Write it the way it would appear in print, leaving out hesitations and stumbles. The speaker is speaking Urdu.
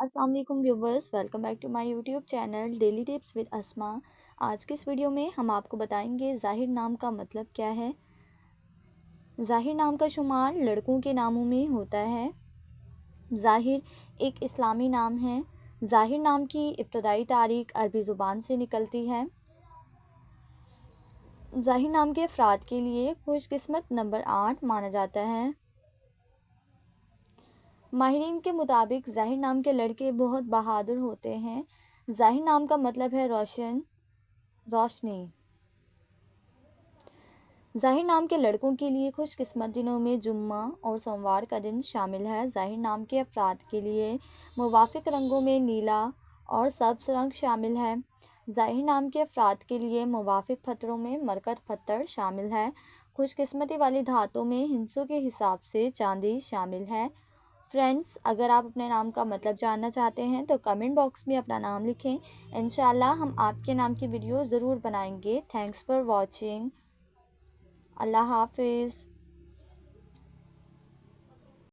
السلام علیکم viewers, welcome back to my YouTube channel daily tips with Asma. آج کے اس ویڈیو میں ہم آپ کو بتائیں گے ظاہر نام کا مطلب کیا ہے۔ ظاہر نام کا شمار لڑکوں کے ناموں میں ہوتا ہے۔ ظاہر ایک اسلامی نام ہے۔ ظاہر نام کی ابتدائی تاریخ عربی زبان سے نکلتی ہے۔ ظاہر نام کے افراد کے لیے خوش قسمت نمبر 8 مانا جاتا ہے۔ ماہرین کے مطابق ظاہر نام کے لڑکے بہت بہادر ہوتے ہیں۔ ظاہر نام کا مطلب ہے روشنی۔ ظاہر نام کے لڑکوں کے لیے خوش قسمت دنوں میں جمعہ اور سوموار کا دن شامل ہے۔ ظاہر نام کے افراد کے لیے موافق رنگوں میں نیلا اور سبز رنگ شامل ہے۔ ظاہر نام کے افراد کے لیے موافق پتھروں میں مرکز پتھر شامل ہے۔ خوش قسمتی والی دھاتوں میں ہندسوں کے حساب سے چاندی شامل ہے۔ فرینڈز، اگر آپ اپنے نام کا مطلب جاننا چاہتے ہیں تو کمنٹ باکس میں اپنا نام لکھیں۔ انشاءاللہ ہم آپ کے نام کی ویڈیو ضرور بنائیں گے۔ Thanks for watching. اللہ حافظ۔